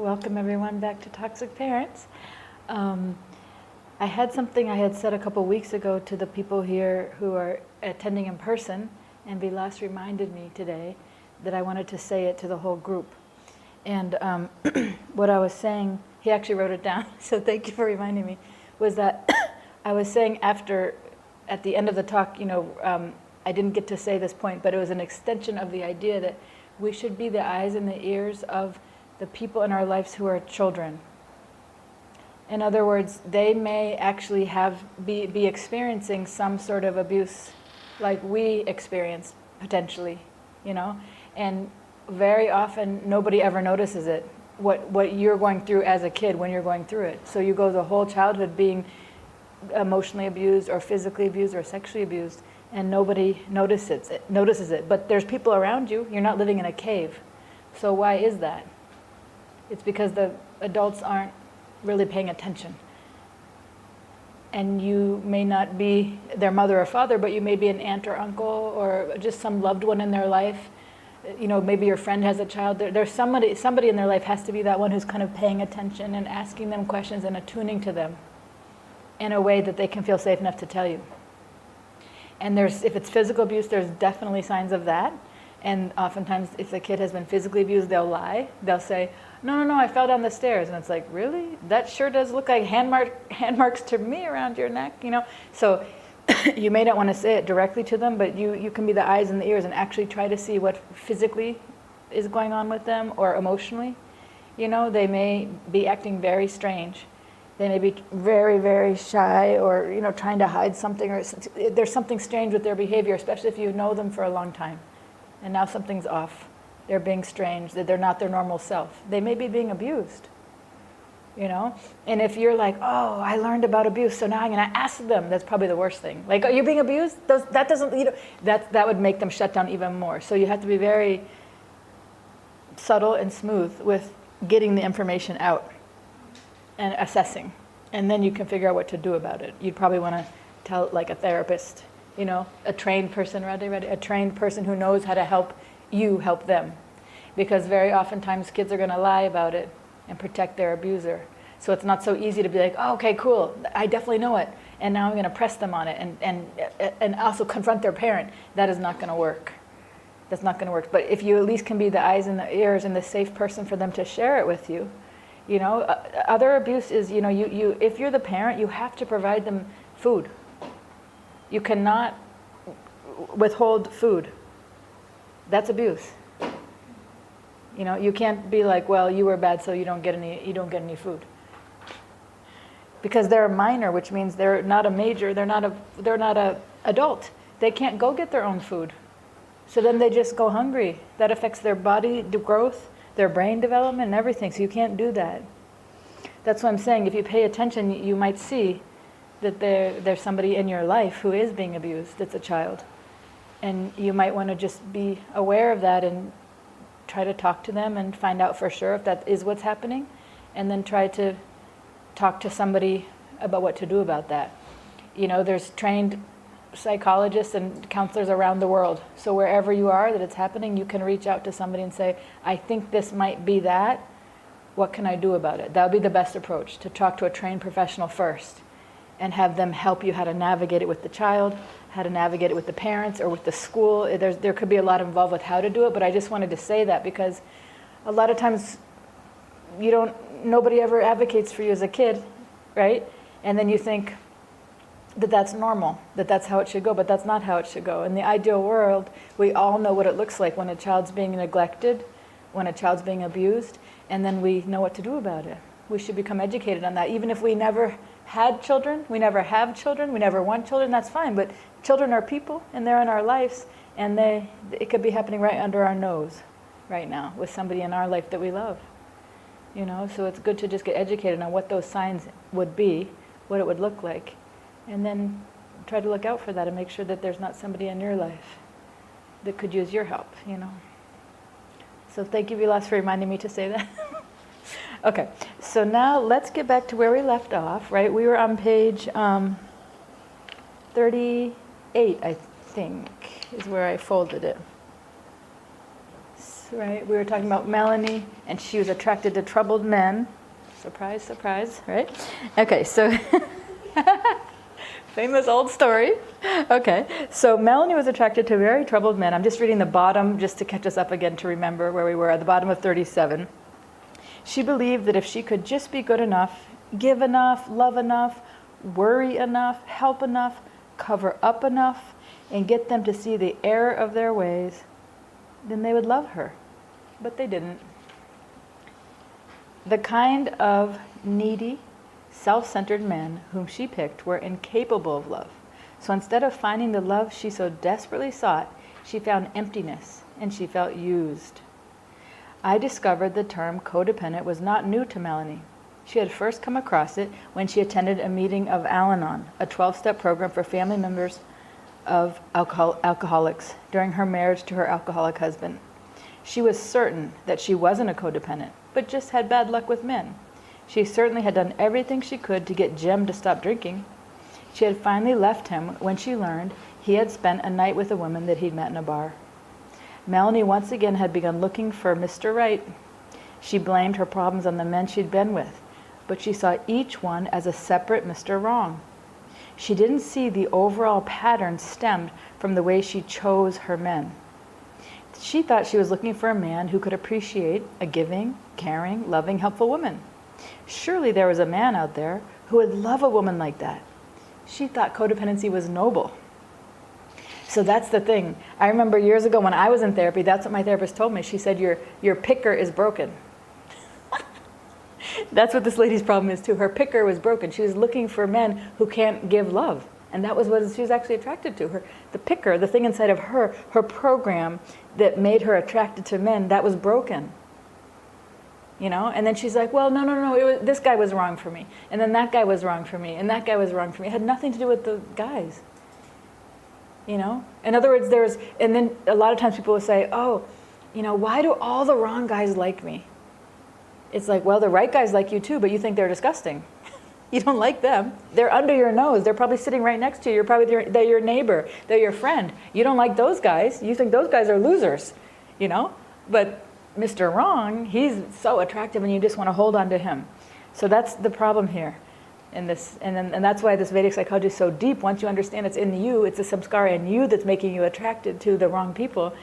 Welcome everyone back to Toxic Parents. I had something I had said a couple weeks ago to the people here who are attending in person, and Vilas reminded me today that I wanted to say it to the whole group. And what I was saying, he actually wrote it down, so thank you for reminding me, was that I was saying at the end of the talk, I didn't get to say this point, but it was an extension of the idea that we should be the eyes and the ears of the people in our lives who are children. In other words, they may actually be experiencing some sort of abuse like we experienced potentially, and very often nobody ever notices it, what you're going through as a kid when you're going through it. So you go the whole childhood being emotionally abused or physically abused or sexually abused, and nobody notices it. But there's people around you. You're not living in a cave. So why is that? It's because the adults aren't really paying attention. And you may not be their mother or father, but you may be an aunt or uncle or just some loved one in their life. Maybe your friend has a child. There's somebody in their life has to be that one who's kind of paying attention and asking them questions and attuning to them in a way that they can feel safe enough to tell you. And if it's physical abuse, there's definitely signs of that. And oftentimes, if the kid has been physically abused, they'll lie. They'll say, no, I fell down the stairs. And it's like, really? That sure does look like hand marks to me around your neck, So you may not want to say it directly to them, but you can be the eyes and the ears and actually try to see what physically is going on with them or emotionally. They may be acting very strange. They may be very, very shy or, trying to hide something, or there's something strange with their behavior, especially if you know them for a long time. And now something's off. They're being strange, that they're not their normal self. They may be being abused, And if you're like, oh, I learned about abuse, so now I'm going to ask them, that's probably the worst thing. Like, are you being abused? That doesn't, that would make them shut down even more. So you have to be very subtle and smooth with getting the information out and assessing. And then you can figure out what to do about it. You'd probably want to tell, like, a therapist, a trained person, a trained person who knows how to help you help them. Because very oftentimes kids are going to lie about it and protect their abuser. So it's not so easy to be like, oh, okay, cool, I definitely know it, and now I'm going to press them on it and also confront their parent. That is not going to work. That's not going to work. But if you at least can be the eyes and the ears and the safe person for them to share it with you, other abuse is, if you're the parent, you have to provide them food. You cannot withhold food. That's abuse. You can't be like, well, you were bad, so you don't get any food. Because they're a minor, which means they're not a major, they're not a adult. They can't go get their own food. So then they just go hungry. That affects their body growth, their brain development, and everything. So you can't do that. That's what I'm saying. If you pay attention, you might see that there's somebody in your life who is being abused. That's a child. And you might want to just be aware of that and try to talk to them and find out for sure if that is what's happening, and then try to talk to somebody about what to do about that. There's trained psychologists and counselors around the world. So wherever you are that it's happening, you can reach out to somebody and say, I think this might be that. What can I do about it? That would be the best approach, to talk to a trained professional first and have them help you how to navigate it with the child, how to navigate it with the parents or with the school. There could be a lot involved with how to do it, but I just wanted to say that because a lot of times nobody ever advocates for you as a kid, right? And then you think that that's normal, that that's how it should go, but that's not how it should go. In the ideal world, we all know what it looks like when a child's being neglected, when a child's being abused, and then we know what to do about it. We should become educated on that. Even if we never had children, we never have children, we never want children, that's fine. But children are people, and they're in our lives, and it could be happening right under our nose right now with somebody in our life that we love. So it's good to just get educated on what those signs would be, what it would look like, and then try to look out for that and make sure that there's not somebody in your life that could use your help, So thank you, Vilas, for reminding me to say that. Okay, so now let's get back to where we left off, right? We were on page 38, I think, is where I folded it. right? We were talking about Melanie, and she was attracted to troubled men. Surprise, surprise, right? Okay, so famous old story. Okay, so Melanie was attracted to very troubled men. I'm just reading the bottom just to catch us up again to remember where we were at the bottom of 37. She believed that if she could just be good enough, give enough, love enough, worry enough, help enough, cover up enough, and get them to see the error of their ways, then they would love her. But they didn't. The kind of needy, self-centered men whom she picked were incapable of love. So instead of finding the love she so desperately sought, she found emptiness, and she felt used. I discovered the term codependent was not new to Melanie. She had first come across it when she attended a meeting of Al-Anon, a 12-step program for family members of alcoholics, during her marriage to her alcoholic husband. She was certain that she wasn't a codependent, but just had bad luck with men. She certainly had done everything she could to get Jim to stop drinking. She had finally left him when she learned he had spent a night with a woman that he'd met in a bar. Melanie once again had begun looking for Mr. Right. She blamed her problems on the men she'd been with, but she saw each one as a separate Mr. Wrong. She didn't see the overall pattern stemmed from the way she chose her men. She thought she was looking for a man who could appreciate a giving, caring, loving, helpful woman. Surely there was a man out there who would love a woman like that. She thought codependency was noble. So that's the thing. I remember years ago when I was in therapy, that's what my therapist told me. She said, your picker is broken. That's what this lady's problem is too. Her picker was broken. She was looking for men who can't give love. And that was what she was actually attracted to. The picker, the thing inside of her program that made her attracted to men, that was broken. You know? And then she's like, well, no, this guy was wrong for me. And then that guy was wrong for me. And that guy was wrong for me. It had nothing to do with the guys. You know? In other words, and then a lot of times people will say, oh, you know, why do all the wrong guys like me? It's like, well, the right guys like you too, but you think they're disgusting. You don't like them. They're under your nose. They're probably sitting right next to you. They're your neighbor. They're your friend. You don't like those guys. You think those guys are losers, you know? But Mr. Wrong, he's so attractive and you just want to hold on to him. So that's the problem here. And that's why this Vedic psychology is so deep. Once you understand it's in you, it's a samskara in you that's making you attracted to the wrong people,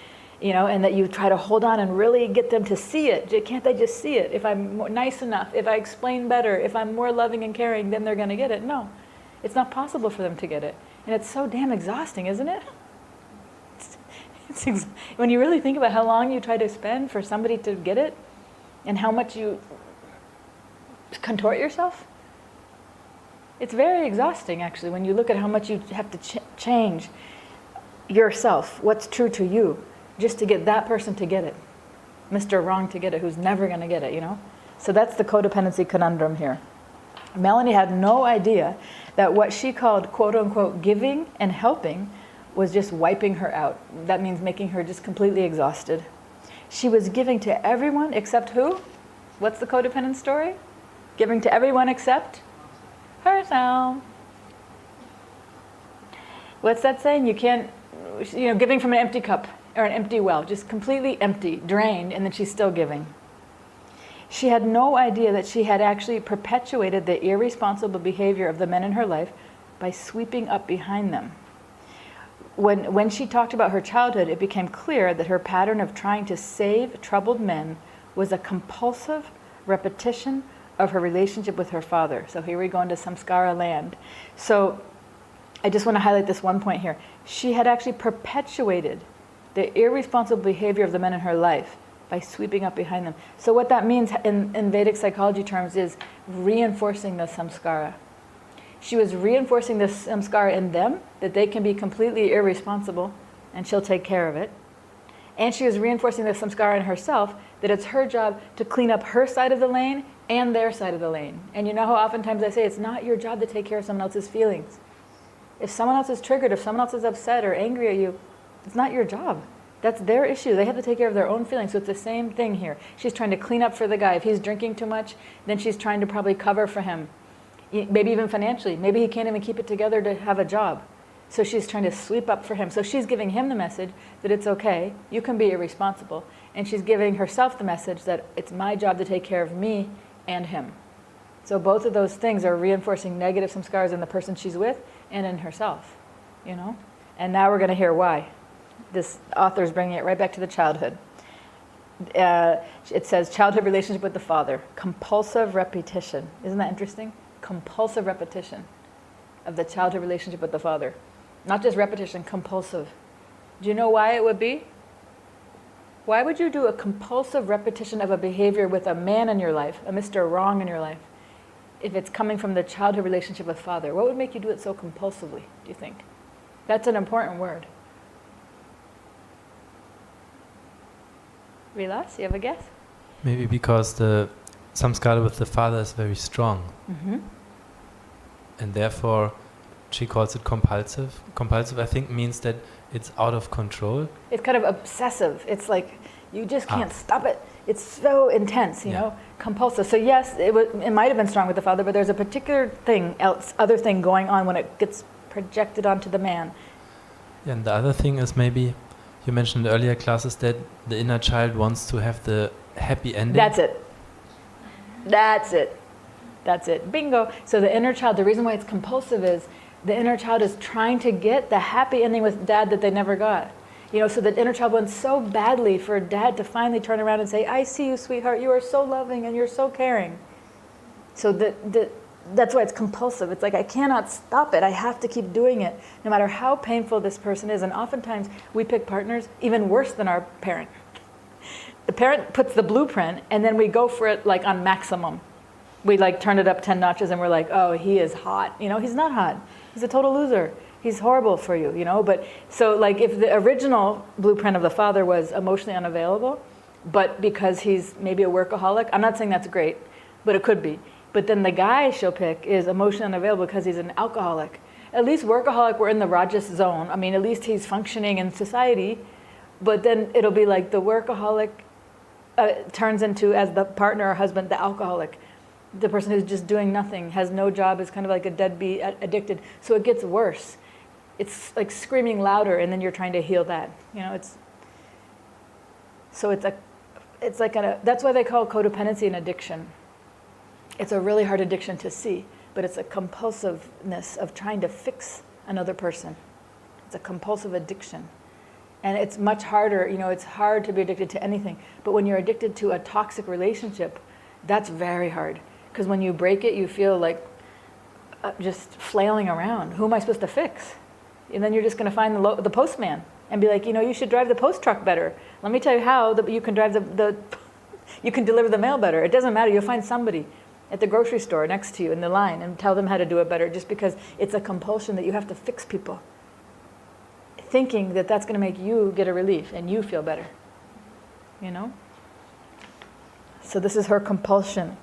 you know, and that you try to hold on and really get them to see it. Can't they just see it? If I'm nice enough, if I explain better, if I'm more loving and caring, then they're going to get it. No, it's not possible for them to get it. And it's so damn exhausting, isn't it? When you really think about how long you try to spend for somebody to get it and how much you contort yourself, it's very exhausting, actually, when you look at how much you have to change yourself, what's true to you, just to get that person to get it, Mr. Wrong to get it, who's never going to get it, you know? So that's the codependency conundrum here. Melanie had no idea that what she called, quote-unquote, giving and helping was just wiping her out. That means making her just completely exhausted. She was giving to everyone except who? What's the codependent story? Giving to everyone except herself. What's that saying? You can't, you know, giving from an empty cup or an empty well, just completely empty, drained, and then she's still giving. She had no idea that she had actually perpetuated the irresponsible behavior of the men in her life by sweeping up behind them. When she talked about her childhood, it became clear that her pattern of trying to save troubled men was a compulsive repetition of her relationship with her father. So here we go into samskara land. So I just want to highlight this one point here. She had actually perpetuated the irresponsible behavior of the men in her life by sweeping up behind them. So what that means in Vedic psychology terms is reinforcing the samskara. She was reinforcing the samskara in them, that they can be completely irresponsible and she'll take care of it. And she was reinforcing the samskara in herself, that it's her job to clean up her side of the lane and their side of the lane. And you know how oftentimes I say it's not your job to take care of someone else's feelings. If someone else is triggered, if someone else is upset or angry at you, it's not your job. That's their issue. They have to take care of their own feelings. So it's the same thing here. She's trying to clean up for the guy. If he's drinking too much, then she's trying to probably cover for him. Maybe even financially. Maybe he can't even keep it together to have a job. So she's trying to sweep up for him. So she's giving him the message that it's okay, you can be irresponsible. And she's giving herself the message that it's my job to take care of me and him. So both of those things are reinforcing negative samskaras in the person she's with and in herself, you know? And now we're going to hear why. This author's bringing it right back to the childhood. It says childhood relationship with the father, compulsive repetition. Isn't that interesting? Compulsive repetition of the childhood relationship with the father. Not just repetition, compulsive. Do you know why it would be? Why would you do a compulsive repetition of a behavior with a man in your life, a Mr. Wrong in your life, if it's coming from the childhood relationship with father? What would make you do it so compulsively, do you think? That's an important word. Vilas, you have a guess? Maybe because the samskara with the father is very strong. Mm-hmm. And therefore, she calls it compulsive. Compulsive, I think, means that it's out of control. It's kind of obsessive. It's like you just can't stop it. It's so intense, you know, compulsive. So yes, it might have been strong with the father, but there's a particular other thing going on when it gets projected onto the man. Yeah, and the other thing is maybe, you mentioned in earlier classes that the inner child wants to have the happy ending. That's it. That's it. That's it. Bingo. So the inner child, the reason why it's compulsive is the inner child is trying to get the happy ending with dad that they never got. You know, so the inner child wants so badly for dad to finally turn around and say, I see you, sweetheart. You are so loving and you're so caring. So that's why it's compulsive. It's like, I cannot stop it. I have to keep doing it, no matter how painful this person is. And oftentimes we pick partners even worse than our parent. The parent puts the blueprint and then we go for it like on maximum. We like turn it up 10 notches and we're like, oh, he is hot. You know, he's not hot. He's a total loser. He's horrible for you, you know. But so like if the original blueprint of the father was emotionally unavailable, but because he's maybe a workaholic, I'm not saying that's great, but it could be. But then the guy she'll pick is emotionally unavailable because he's an alcoholic. At least workaholic, we're in the Rajas zone. I mean, at least he's functioning in society. But then it'll be like the workaholic turns into, as the partner or husband, the alcoholic. The person who's just doing nothing, has no job, is kind of like a deadbeat, addicted. So it gets worse. It's like screaming louder, and then you're trying to heal that. You know, that's why they call codependency an addiction. It's a really hard addiction to see, but it's a compulsiveness of trying to fix another person. It's a compulsive addiction. And it's much harder, you know, it's hard to be addicted to anything. But when you're addicted to a toxic relationship, that's very hard. Because when you break it, you feel like just flailing around. Who am I supposed to fix? And then you're just going to find the postman and be like, you know, you should drive the post truck better. Let me tell you how you can drive you can deliver the mail better. It doesn't matter. You'll find somebody at the grocery store next to you in the line and tell them how to do it better, just because it's a compulsion that you have to fix people, thinking that that's going to make you get a relief and you feel better, you know? So this is her compulsion,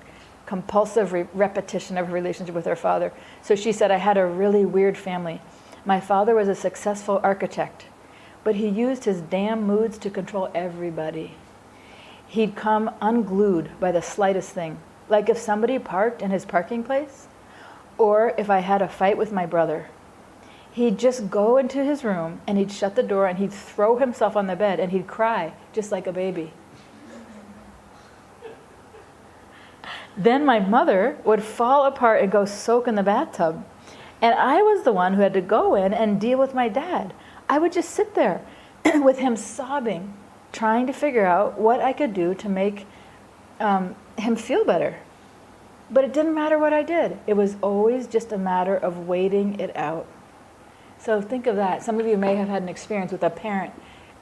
compulsive repetition of her relationship with her father. So she said, I had a really weird family. My father was a successful architect, but he used his damn moods to control everybody. He'd come unglued by the slightest thing, like if somebody parked in his parking place, or if I had a fight with my brother. He'd just go into his room and he'd shut the door and he'd throw himself on the bed and he'd cry just like a baby. Then my mother would fall apart and go soak in the bathtub. And I was the one who had to go in and deal with my dad. I would just sit there with him sobbing, trying to figure out what I could do to make him feel better. But it didn't matter what I did. It was always just a matter of waiting it out. So think of that. Some of you may have had an experience with a parent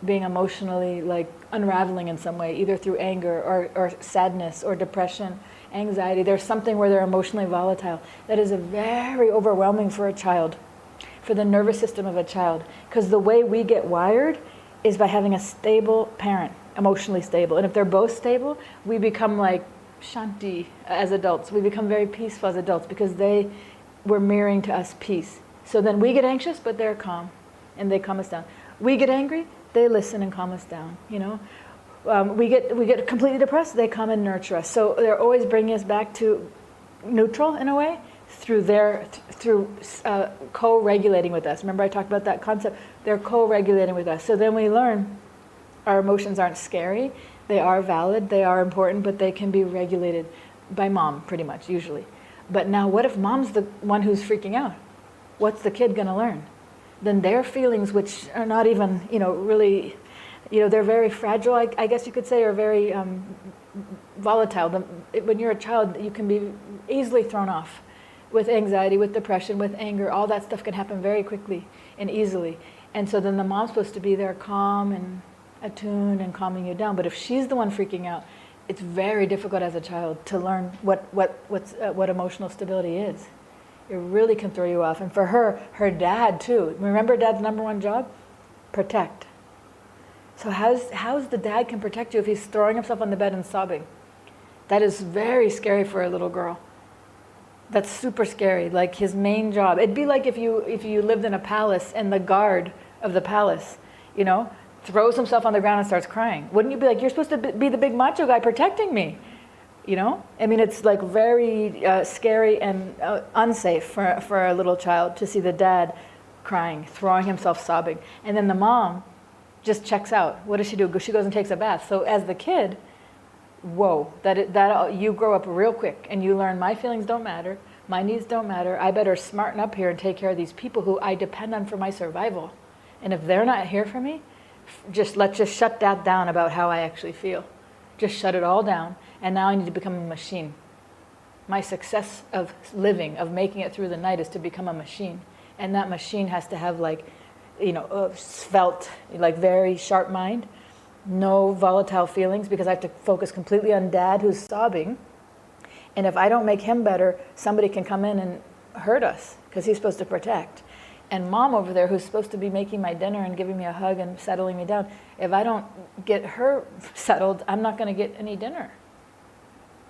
being emotionally like unraveling in some way, either through anger or sadness or depression, anxiety. There's something where they're emotionally volatile. That is very overwhelming for a child, for the nervous system of a child. Because the way we get wired is by having a stable parent, emotionally stable. And if they're both stable, we become like shanti as adults. We become very peaceful as adults because they were mirroring to us peace. So then we get anxious, but they're calm, and they calm us down. We get angry, they listen and calm us down, you know. We get completely depressed, they come and nurture us. So they're always bringing us back to neutral in a way, through co-regulating with us. Remember I talked about that concept? They're co-regulating with us. So then we learn our emotions aren't scary. They are valid, they are important, but they can be regulated by mom, pretty much, usually. But now what if mom's the one who's freaking out? What's the kid gonna learn? Then their feelings, which are not even, really, they're very fragile, I guess you could say, or very volatile. When you're a child, you can be easily thrown off with anxiety, with depression, with anger. All that stuff can happen very quickly and easily. And so then the mom's supposed to be there calm and attuned and calming you down. But if she's the one freaking out, it's very difficult as a child to learn what emotional stability is. It really can throw you off. And for her dad too. Remember dad's number one job? Protect. So how's the dad can protect you if he's throwing himself on the bed and sobbing? That is very scary for a little girl. That's super scary. Like his main job. It'd be like if you lived in a palace and the guard of the palace, throws himself on the ground and starts crying. Wouldn't you be like, you're supposed to be the big macho guy protecting me? It's like very scary and unsafe for a little child to see the dad crying, throwing himself, sobbing. And then the mom just checks out. What does she do? She goes and takes a bath. So as the kid, whoa, you grow up real quick and you learn my feelings don't matter, my needs don't matter. I better smarten up here and take care of these people who I depend on for my survival. And if they're not here for me, let's just shut that down about how I actually feel. Just shut it all down. And now I need to become a machine. My success of living, of making it through the night, is to become a machine. And that machine has to have svelte, like very sharp mind, no volatile feelings, because I have to focus completely on dad who's sobbing. And if I don't make him better, somebody can come in and hurt us because he's supposed to protect. And mom over there, who's supposed to be making my dinner and giving me a hug and settling me down, if I don't get her settled, I'm not going to get any dinner.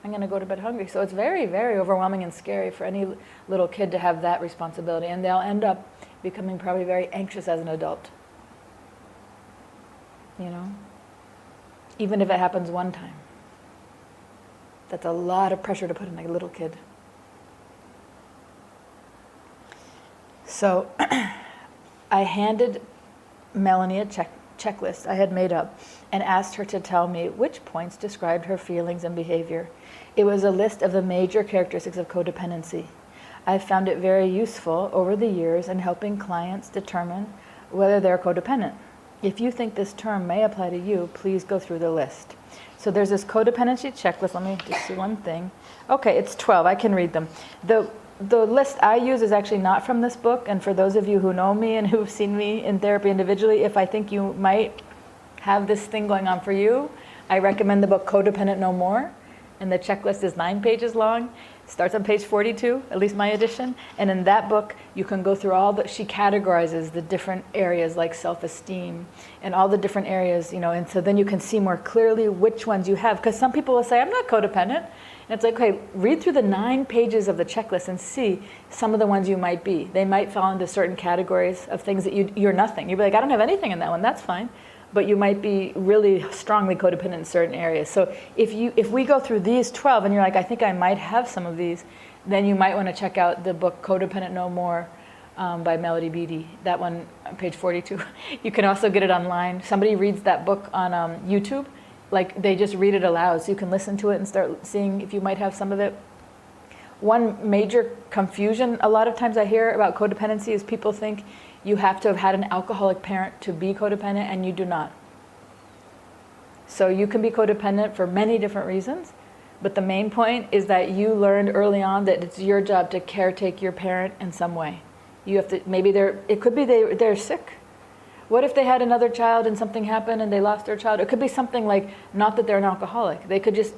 I'm going to go to bed hungry. So it's very, very overwhelming and scary for any little kid to have that responsibility. And they'll end up becoming probably very anxious as an adult. Even if it happens one time. That's a lot of pressure to put on a little kid. So I handed Melanie a checklist I had made up and asked her to tell me which points described her feelings and behavior. It was a list of the major characteristics of codependency. I found it very useful over the years in helping clients determine whether they're codependent. If you think this term may apply to you, please go through the list. So there's this codependency checklist. Let me just see one thing. Okay, it's 12. I can read them. The list I use is actually not from this book, and for those of you who know me and who've seen me in therapy individually, if I think you might have this thing going on for you, I recommend the book Codependent No More, and the checklist is 9 pages long. It starts on page 42, at least my edition, and in that book you can go through she categorizes the different areas like self-esteem and all the different areas, and so then you can see more clearly which ones you have, because some people will say, I'm not codependent. And it's like, okay, read through the 9 pages of the checklist and see some of the ones you might be. They might fall into certain categories of things that you're nothing. You'd be like, I don't have anything in that one, that's fine. But you might be really strongly codependent in certain areas. So if we go through these 12 and you're like, I think I might have some of these, then you might want to check out the book Codependent No More by Melody Beattie. That one, on page 42. You can also get it online. Somebody reads that book on YouTube. Like they just read it aloud, so you can listen to it and start seeing if you might have some of it. One major confusion a lot of times I hear about codependency is people think you have to have had an alcoholic parent to be codependent, and you do not. So you can be codependent for many different reasons, but the main point is that you learned early on that it's your job to caretake your parent in some way. You have to, it could be they're sick. What if they had another child and something happened and they lost their child? It could be something like, not that they're an alcoholic. They could just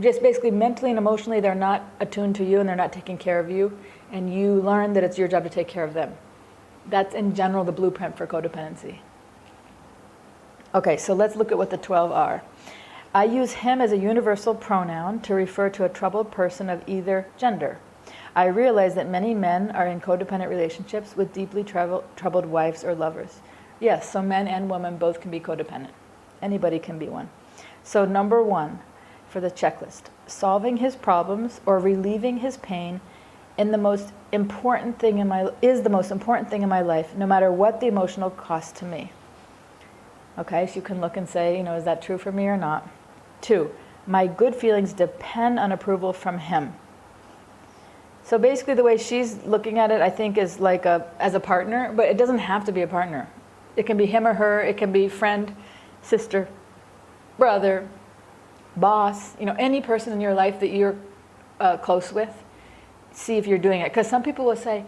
basically mentally and emotionally they're not attuned to you and they're not taking care of you, and you learn that it's your job to take care of them. That's in general the blueprint for codependency. Okay, so let's look at what the 12 are. I use him as a universal pronoun to refer to a troubled person of either gender. I realize that many men are in codependent relationships with deeply troubled wives or lovers. Yes, so men and women both can be codependent. Anybody can be one. So number 1 for the checklist, solving his problems or relieving his pain and the most important thing in my life, no matter what the emotional cost to me. Okay, so you can look and say, is that true for me or not? 2, my good feelings depend on approval from him. So basically the way she's looking at it, I think, is like as a partner, but it doesn't have to be a partner. It can be him or her, it can be friend, sister, brother, boss, any person in your life that you're close with. See if you're doing it. Because some people will say,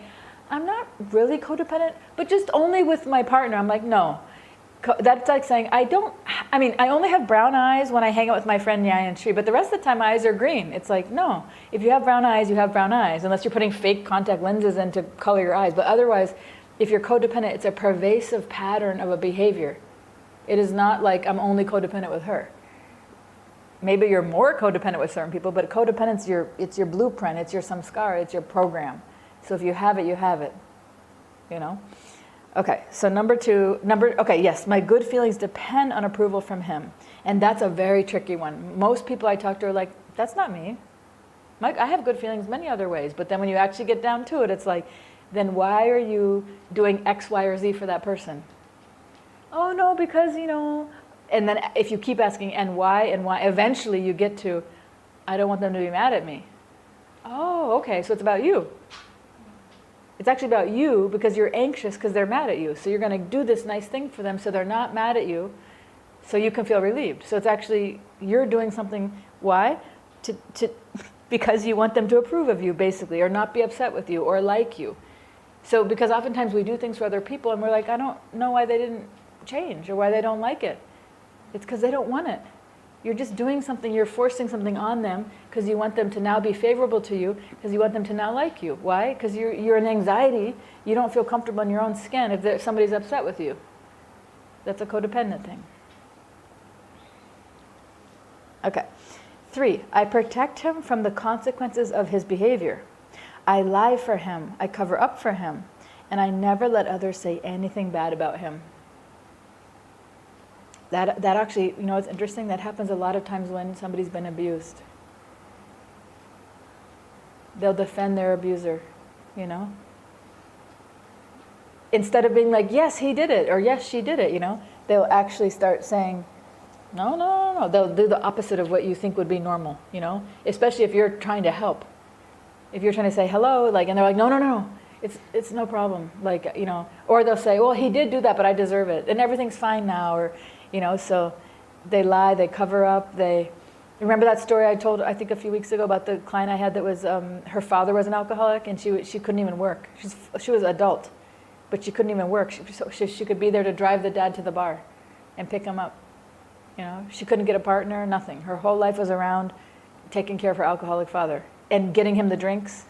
I'm not really codependent, but just only with my partner. I'm like, no. That's like saying, I only have brown eyes when I hang out with my friend Yai and Shri, but the rest of the time my eyes are green. It's like, no. If you have brown eyes, you have brown eyes, unless you're putting fake contact lenses in to color your eyes. But otherwise, if you're codependent, it's a pervasive pattern of a behavior. It is not like I'm only codependent with her. Maybe you're more codependent with certain people, but codependence, it's your blueprint, it's your samskara, it's your program. So if you have it, you have it. Okay, so number 2, yes, my good feelings depend on approval from him. And that's a very tricky one. Most people I talk to are like, that's not me. Mike, I have good feelings many other ways, but then when you actually get down to it, it's like, then why are you doing X, Y, or Z for that person? Oh no, because, and then if you keep asking and why, eventually you get to, I don't want them to be mad at me. Oh, okay, so it's about you. It's actually about you because you're anxious because they're mad at you. So you're going to do this nice thing for them so they're not mad at you, so you can feel relieved. So it's actually, you're doing something, why? Because you want them to approve of you, basically, or not be upset with you, or like you. So because oftentimes we do things for other people and we're like, I don't know why they didn't change or why they don't like it. It's because they don't want it. You're just doing something, you're forcing something on them because you want them to now be favorable to you, because you want them to now like you. Why? Because you're in anxiety, you don't feel comfortable in your own skin if somebody's upset with you. That's a codependent thing. Okay. 3, I protect him from the consequences of his behavior. I lie for him, I cover up for him, and I never let others say anything bad about him. That actually, it's interesting, that happens a lot of times when somebody's been abused. They'll defend their abuser, Instead of being like, yes, he did it, or yes, she did it, they'll actually start saying, no. They'll do the opposite of what you think would be normal, Especially if you're trying to help. If you're trying to say hello, and they're like, no. It's no problem, or they'll say, well, he did do that, but I deserve it, and everything's fine now, or, so they lie, they cover up, remember that story I told, I think a few weeks ago, about the client I had that was, her father was an alcoholic, and she couldn't even work. She was adult, but she couldn't even work. She could be there to drive the dad to the bar and pick him up. She couldn't get a partner, nothing. Her whole life was around taking care of her alcoholic father and getting him the drinks.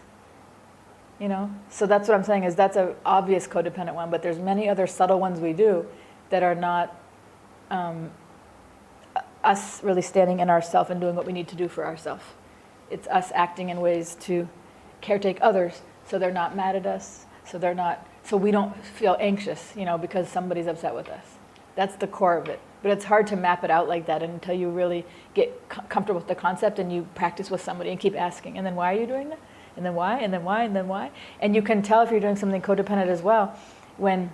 So that's what I'm saying, is that's an obvious codependent one, but there's many other subtle ones we do that are not us really standing in ourself and doing what we need to do for ourselves. It's us acting in ways to caretake others so they're not mad at us, so we don't feel anxious, because somebody's upset with us. That's the core of it. But it's hard to map it out like that until you really get comfortable with the concept and you practice with somebody and keep asking, and then why are you doing that? And then why? And then why? And then why? And you can tell if you're doing something codependent as well when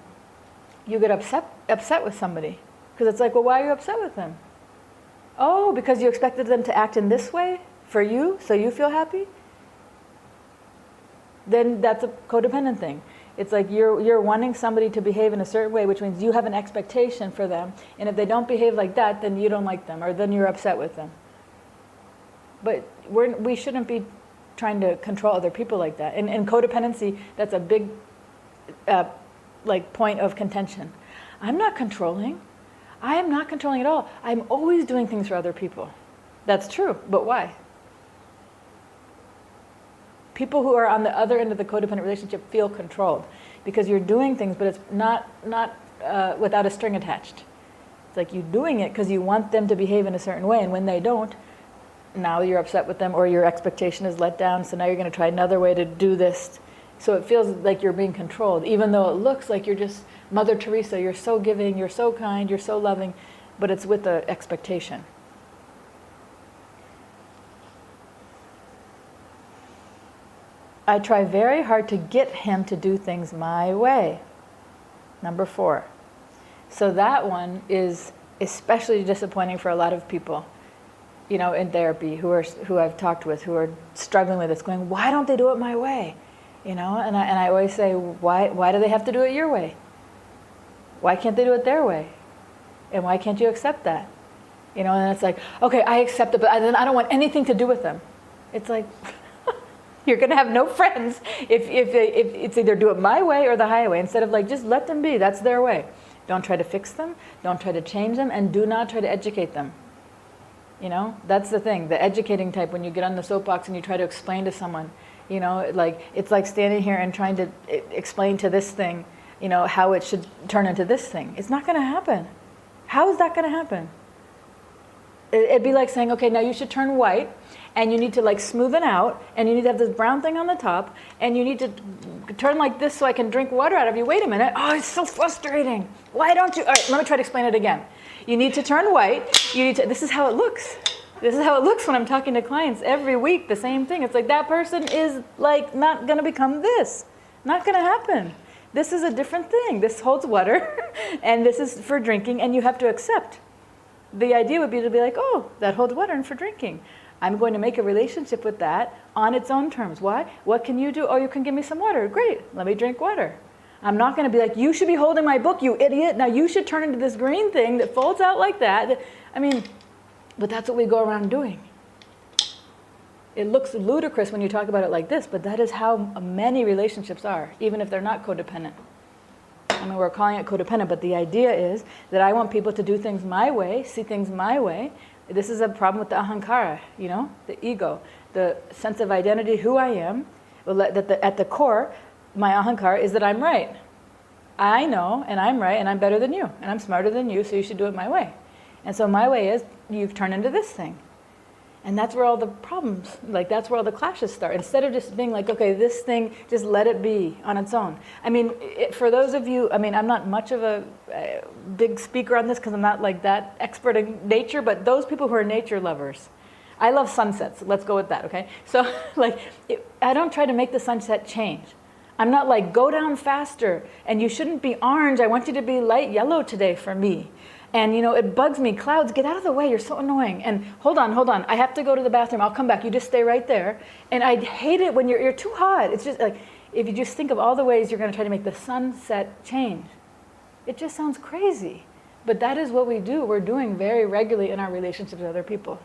you get upset with somebody. Because it's like, well, why are you upset with them? Oh, because you expected them to act in this way for you, so you feel happy? Then that's a codependent thing. It's like you're wanting somebody to behave in a certain way, which means you have an expectation for them. And if they don't behave like that, then you don't like them, or then you're upset with them. But we shouldn't be trying to control other people like that. In codependency, that's a big point of contention. I'm not controlling. I am not controlling at all. I'm always doing things for other people. That's true, but why? People who are on the other end of the codependent relationship feel controlled because you're doing things, but it's not without a string attached. It's like you're doing it because you want them to behave in a certain way, and when they don't, now you're upset with them, or your expectation is let down, so now you're going to try another way to do this. So it feels like you're being controlled, even though it looks like you're just Mother Teresa, you're so giving, you're so kind, you're so loving, but it's with the expectation. I try very hard to get him to do things my way. Number 4. So that one is especially disappointing for a lot of people, you know, in therapy who I've talked with who are struggling with this, going, why don't they do it my way? You know, and I always say, why do they have to do it your way? Why can't they do it their way? And why can't you accept that? You know, and it's like, okay, I accept it, but then I don't want anything to do with them. It's like, you're going to have no friends if it's either do it my way or the highway, instead of like, just let them be, that's their way. Don't try to fix them, don't try to change them, and do not try to educate them. You know, that's the thing, the educating type, when you get on the soapbox and you try to explain to someone, you know, like, it's like standing here and trying to explain to this thing, you know, how it should turn into this thing. It's not going to happen. How is that going to happen? It'd be like saying, okay, now you should turn white, and you need to like smoothen out, and you need to have this brown thing on the top, and you need to turn like this so I can drink water out of you. Wait a minute. Oh, it's so frustrating. Why don't you? All right, let me try to explain it again. You need to turn white. You need to, this is how it looks. This is how it looks when I'm talking to clients every week, the same thing. It's like that person is like not going to become this. Not going to happen. This is a different thing. This holds water, and this is for drinking, and you have to accept. The idea would be to be like, oh, that holds water and for drinking. I'm going to make a relationship with that on its own terms. Why? What can you do? Oh, you can give me some water. Great. Let me drink water. I'm not going to be like, you should be holding my book, you idiot. Now you should turn into this green thing that folds out like that. I mean, but that's what we go around doing. It looks ludicrous when you talk about it like this, but that is how many relationships are, even if they're not codependent. I mean, we're calling it codependent, but the idea is that I want people to do things my way, see things my way. This is a problem with the ahankara, you know, the ego, the sense of identity, who I am. At the core, my ahankara is that I'm right. I know, and I'm right, and I'm better than you, and I'm smarter than you, so you should do it my way. And so my way is, you've turned into this thing. And that's where all the problems, like that's where all the clashes start. Instead of just being like, okay, this thing, just let it be on its own. I mean, for those of you, I mean, I'm not much of a big speaker on this because I'm not like that expert in nature, but those people who are nature lovers, I love sunsets. Let's go with that, okay? So like, I don't try to make the sunset change. I'm not like, go down faster, and you shouldn't be orange. I want you to be light yellow today for me. And, you know, it bugs me. Clouds, get out of the way. You're so annoying. And hold on. I have to go to the bathroom. I'll come back. You just stay right there. And I hate it when you're too hot. It's just like, if you just think of all the ways you're going to try to make the sunset change, it just sounds crazy. But that is what we do. We're doing very regularly in our relationships with other people.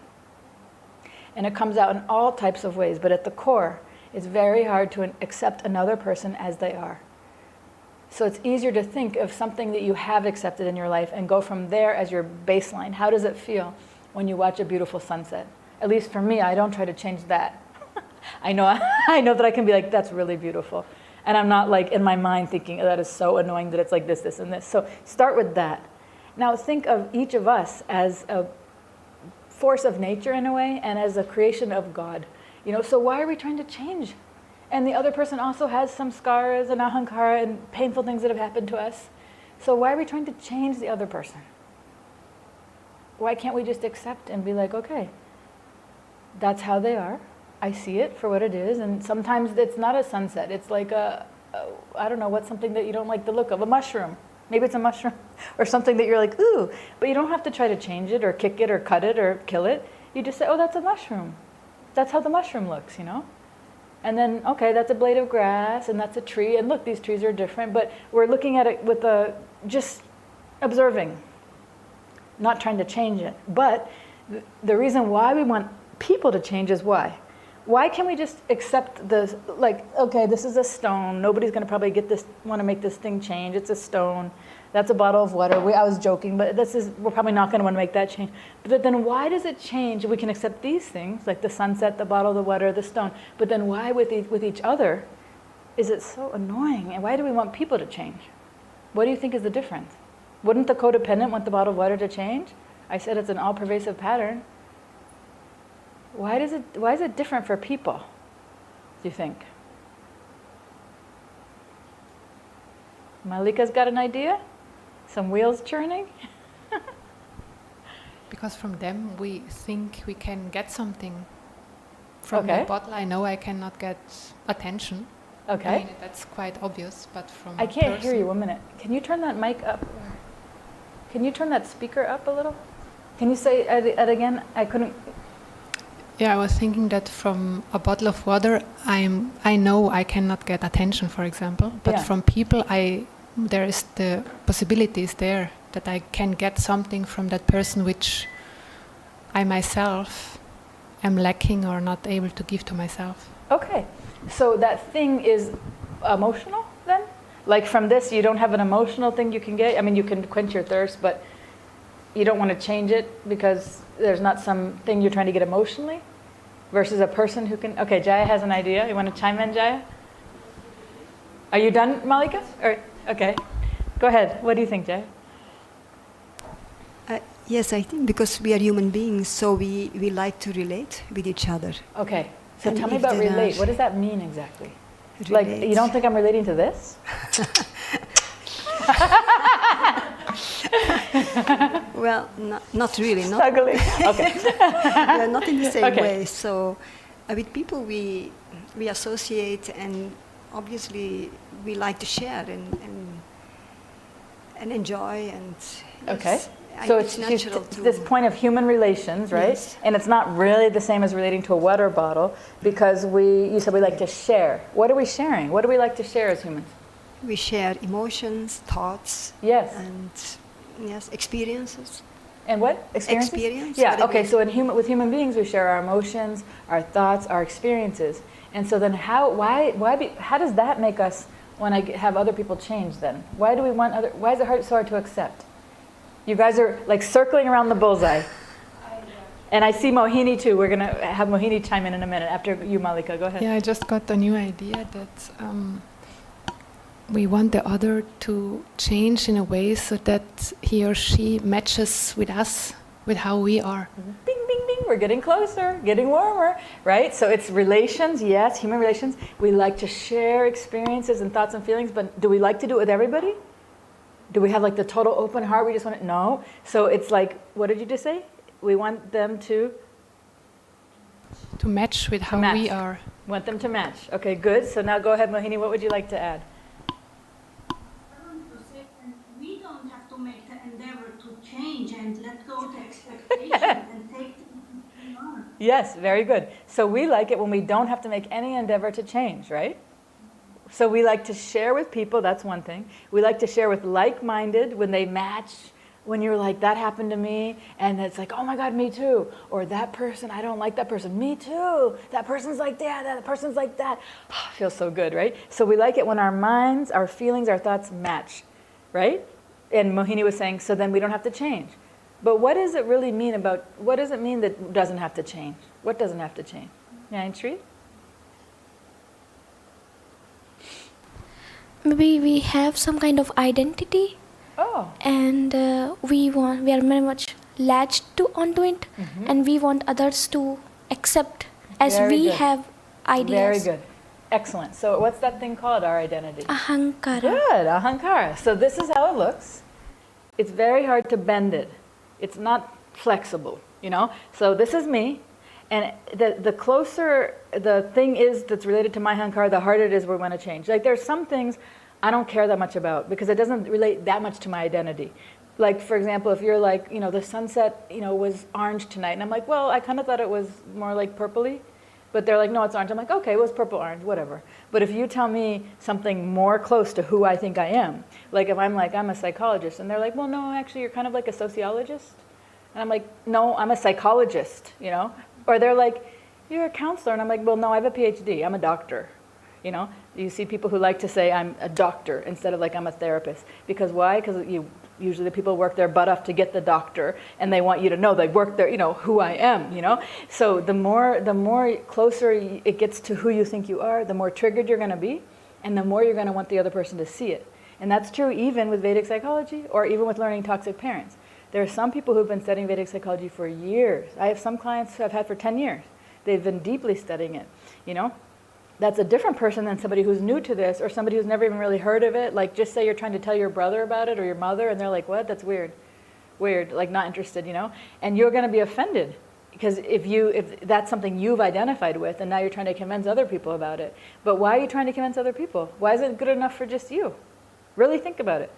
And it comes out in all types of ways. But at the core, it's very hard to accept another person as they are. So it's easier to think of something that you have accepted in your life and go from there as your baseline. How does it feel when you watch a beautiful sunset? At least for me, I don't try to change that. I know that I can be like, that's really beautiful. And I'm not like in my mind thinking, oh, that is so annoying that it's like this, this, and this. So start with that. Now think of each of us as a force of nature in a way and as a creation of God. You know, so why are we trying to change? And the other person also has samskaras and ahankara and painful things that have happened to us. So why are we trying to change the other person? Why can't we just accept and be like, okay, that's how they are. I see it for what it is. And sometimes it's not a sunset. It's like I don't know, what's something that you don't like the look of? A mushroom. Maybe it's a mushroom or something that you're like, ooh. But you don't have to try to change it or kick it or cut it or kill it. You just say, oh, that's a mushroom. That's how the mushroom looks, you know? And then, okay, that's a blade of grass, and that's a tree, and look, these trees are different, but we're looking at it with just observing, not trying to change it. But the reason why we want people to change is why? Why can't we just accept this, like, okay, this is a stone, nobody's going to probably want to make this thing change, it's a stone, that's a bottle of water. I was joking, but we're probably not going to want to make that change. But then why does it change? We can accept these things, like the sunset, the bottle, the water, the stone. But then why with each other is it so annoying? And why do we want people to change? What do you think is the difference? Wouldn't the codependent want the bottle of water to change? I said it's an all-pervasive pattern. Why is it different for people, do you think? Malika's got an idea? Some wheels churning? Because from them we think we can get something From Okay. the bottle, I know I cannot get attention. I Okay. mean, that's quite obvious, but from I a can't hear person- you. 1 minute. Can you turn that mic up? Can you turn that speaker up a little? Can you say it again? I couldn't. Yeah, I was thinking that from a bottle of water, I know I cannot get attention, for example. But Yeah. from people, there is the possibilities there that I can get something from that person which I myself am lacking or not able to give to myself. Okay. So that thing is emotional then? Like from this, you don't have an emotional thing you can get? I mean, you can quench your thirst, but you don't want to change it because there's not something you're trying to get emotionally? Versus a person who can... Okay, Jaya has an idea. You want to chime in, Jaya? Are you done, Malika? Or, okay. Go ahead. What do you think, Jaya? Yes, I think because we are human beings, so we like to relate with each other. Okay. So And tell me if about there relate. are- What does that mean exactly? Like, Relate. you don't think I'm relating to this? Well, not really. Not, Ugly. Okay. yeah, not in the same Okay. way. So with people we associate, and obviously we like to share and enjoy, and Okay. yes, So it's natural it's to this point of human relations, right? Yes. And it's not really the same as relating to a water bottle because you said we like to share. What are we sharing? What do we like to share as humans? we share emotions, thoughts, Yes. and yes, experiences. And what? Experiences? Experience, Yeah, what it okay, means. so with human beings, we share our emotions, our thoughts, our experiences. And so then how does that make us want to have other people change then? Why is it so hard to accept? You guys are like circling around the bullseye. And I see Mohini too. We're going to have Mohini chime in a minute after you, Malika. Go ahead. Yeah, I just got a new idea that we want the other to change in a way so that he or she matches with us, with how we are. Bing, bing, bing. We're getting closer, getting warmer, right? So it's relations, yes, human relations. We like to share experiences and thoughts and feelings, but do we like to do it with everybody? Do we have like the total open heart? We just want to, no. So it's like, what did you just say? We want them to To match with how match. we are. Want them to match. Okay, good. So now go ahead, Mohini. What would you like to add? And we don't have to make the endeavor to change and let go the expectation and take the on. Yes, very good. So we like it when we don't have to make any endeavor to change, right? So we like to share with people, that's one thing. We like to share with like-minded when they match, when you're like, that happened to me, and it's like, oh my God, me too. Or that person, I don't like that person, me too. That person's like that person's like that. Feels so good, right? So we like it when our minds, our feelings, our thoughts match, right? And Mohini was saying, so then we don't have to change. But what does it really mean what does it mean that doesn't have to change? What doesn't have to change? Yeah, Sri? Maybe we have some kind of identity, Oh, and we are very much latched onto it, and we want others to accept as Very we good. have ideas. very good. Excellent. So what's that thing called, our identity? Ahankara. Good, ahankara. So this is how it looks. It's very hard to bend it. It's not flexible, you know? So this is me, and the closer the thing is that's related to my ahankara, the harder it is we want to change. Like there's some things I don't care that much about because it doesn't relate that much to my identity. Like, for example, if you're like, the sunset, was orange tonight, and I'm like, well, I kind of thought it was more like purpley. But they're like, no, it's orange. I'm like, okay, it was purple, orange, whatever. But if you tell me something more close to who I think I am, like if I'm like, I'm a psychologist, and they're like, well, no, actually, you're kind of like a sociologist. And I'm like, no, I'm a psychologist, Or they're like, you're a counselor. And I'm like, well, no, I have a PhD. I'm a doctor, You see people who like to say I'm a doctor instead of like I'm a therapist. Because why? Because usually the people work their butt off to get the doctor, and they want you to know they work there, who I am, So the more closer it gets to who you think you are, the more triggered you're going to be, and the more you're going to want the other person to see it. And that's true even with Vedic psychology or even with learning toxic parents. There are some people who've been studying Vedic psychology for years. I have some clients who I've had for 10 years. They've been deeply studying it, That's a different person than somebody who's new to this or somebody who's never even really heard of it. Like, just say you're trying to tell your brother about it or your mother, and they're like, what? That's weird. Weird, like not interested, And you're going to be offended Because if that's something you've identified with, and now you're trying to convince other people about it. But why are you trying to convince other people? Why isn't it good enough for just you? Really think about it.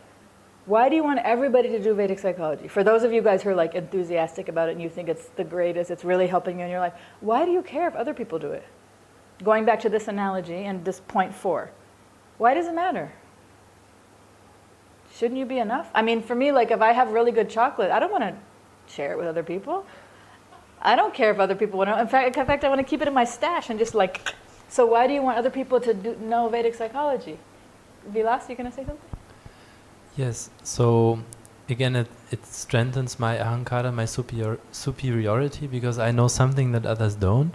Why do you want everybody to do Vedic psychology? For those of you guys who are like enthusiastic about it and you think it's the greatest, it's really helping you in your life, why do you care if other people do it? Going back to this analogy and this point 4, why does it matter? Shouldn't you be enough? I mean, for me, like if I have really good chocolate, I don't want to share it with other people. I don't care if other people want to. In fact, I want to keep it in my stash and just like. So why do you want other people to know Vedic psychology? Vilas, you going to say something? Yes. So again, it strengthens my ahankara, my superiority, because I know something that others don't,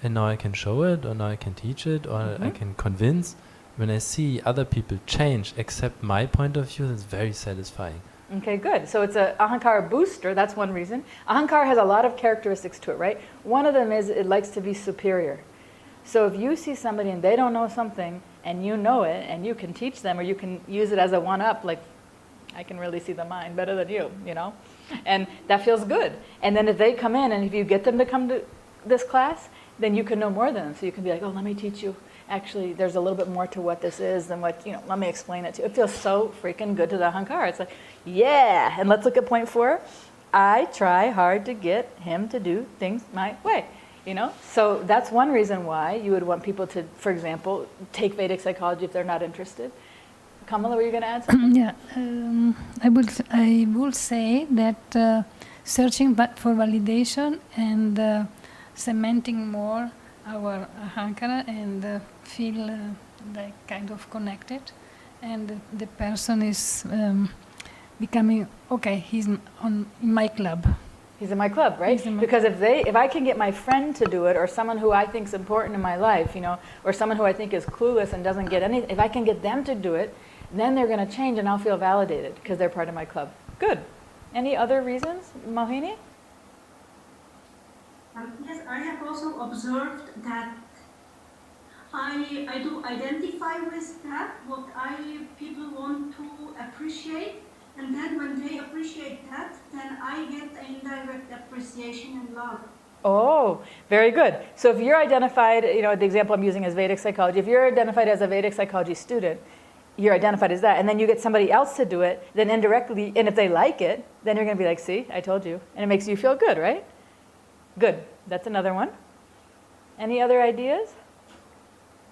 and now I can show it, or now I can teach it, or I can convince. When I see other people change, accept my point of view, that's very satisfying. Okay, good. So it's a ahankara booster. That's one reason. Ahankara has a lot of characteristics to it, right? One of them is it likes to be superior. So if you see somebody and they don't know something and you know it and you can teach them, or you can use it as a one-up, like I can really see the mind better than you know? And that feels good. And then if they come in and if you get them to come to this class, then you can know more than them. So you can be like, oh, let me teach you. Actually, there's a little bit more to what this is than what, let me explain it to you. It feels so freaking good to the ahankara. It's like, yeah. And let's look at point 4. I try hard to get him to do things my way, So that's one reason why you would want people to, for example, take Vedic psychology if they're not interested. Kamala, were you going to add something? Yeah, I would say that searching for validation and cementing more our ahankara and feel like kind of connected, and the person is becoming okay. He's in my club. He's in my club, right? Because if I can get my friend to do it, or someone who I think is important in my life, or someone who I think is clueless and doesn't get anything, if I can get them to do it, then they're going to change and I'll feel validated because they're part of my club. Good. Any other reasons, Mohini? Yes, I have also observed that I do identify with that, what people want to appreciate, and then when they appreciate that, then I get indirect appreciation and love. Oh, very good. So if you're identified, the example I'm using is Vedic psychology. If you're identified as a Vedic psychology student, you're identified as that, and then you get somebody else to do it, then indirectly, and if they like it, then you're going to be like, see, I told you. And it makes you feel good, right? Good. That's another one. Any other ideas?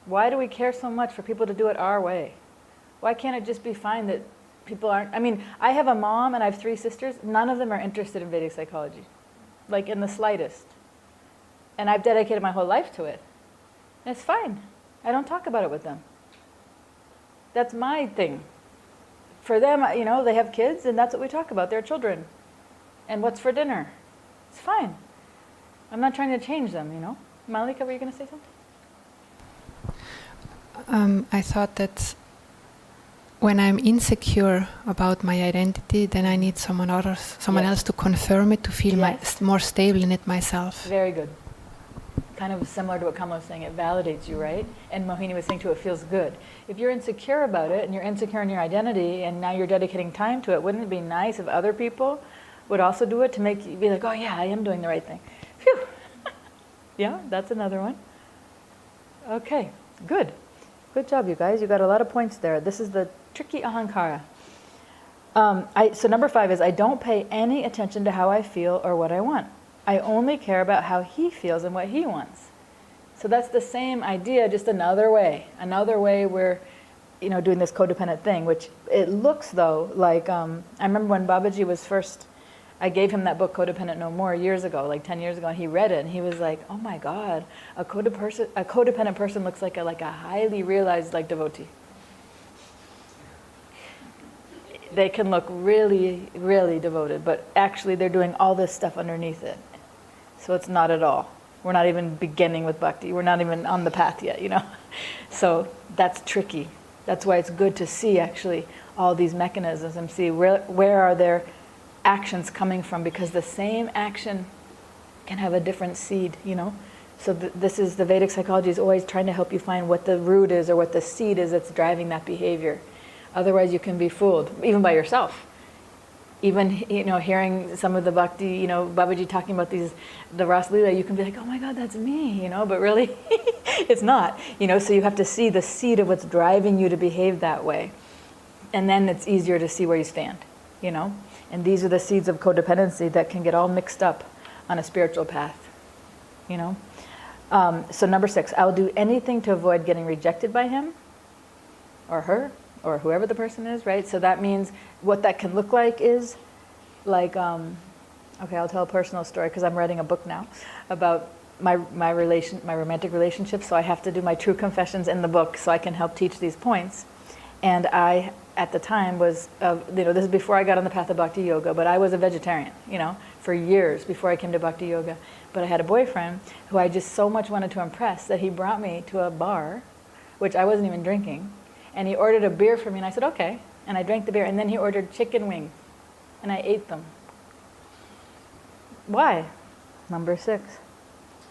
Why do we care so much for people to do it our way? Why can't it just be fine that people aren't? I mean, I have a mom and I have 3 sisters. None of them are interested in Vedic psychology, like in the slightest. And I've dedicated my whole life to it. And it's fine. I don't talk about it with them. That's my thing. For them, they have kids and that's what we talk about, their children. And what's for dinner. It's fine. I'm not trying to change them, Malika, were you going to say something? I thought that when I'm insecure about my identity, then I need someone else to confirm it, to feel more stable in it myself. Very good. Kind of similar to what Kamala was saying, it validates you, right? And Mohini was saying too, it feels good. If you're insecure about it, and you're insecure in your identity, and now you're dedicating time to it, wouldn't it be nice if other people would also do it to make you be like, oh yeah, I am doing the right thing. Phew. Yeah, that's another one. Okay, good. Good job, you guys. You got a lot of points there. This is the tricky ahankara. So number 5 is I don't pay any attention to how I feel or what I want. I only care about how he feels and what he wants. So that's the same idea, just another way. Another way we're, doing this codependent thing, which it looks though like, I remember when Babaji was first, I gave him that book, Codependent No More, years ago, like 10 years ago, and he read it, and he was like, oh my God, a codependent person looks like a highly realized devotee. They can look really, really devoted, but actually they're doing all this stuff underneath it. So it's not at all. We're not even beginning with bhakti. We're not even on the path yet, So that's tricky. That's why it's good to see actually all these mechanisms and see where are their actions coming from, because the same action can have a different seed, So this is the Vedic psychology is always trying to help you find what the root is or what the seed is that's driving that behavior. Otherwise you can be fooled, even by yourself. Even, you know, hearing some of the bhakti, you know, Babaji talking about these, the Ras Leela, you can be like, oh my God, that's me, you know, but really, it's not, you know, so you have to see the seed of what's driving you to behave that way. And then it's easier to see where you stand, you know. And these are the seeds of codependency that can get all mixed up on a spiritual path, you know. So number 6, I'll do anything to avoid getting rejected by him or her or whoever the person is, right? So that means what that can look like is like, okay, I'll tell a personal story because I'm writing a book now about my romantic relationship. So I have to do my true confessions in the book so I can help teach these points. And I, at the time, was, you know, this is before I got on the path of Bhakti Yoga, but I was a vegetarian, you know, for years before I came to Bhakti Yoga. But I had a boyfriend who I just so much wanted to impress that he brought me to a bar, which I wasn't even drinking, and he ordered a beer for me, and I said, okay. And I drank the beer, and then he ordered chicken wings, and I ate them. Why? Number 6.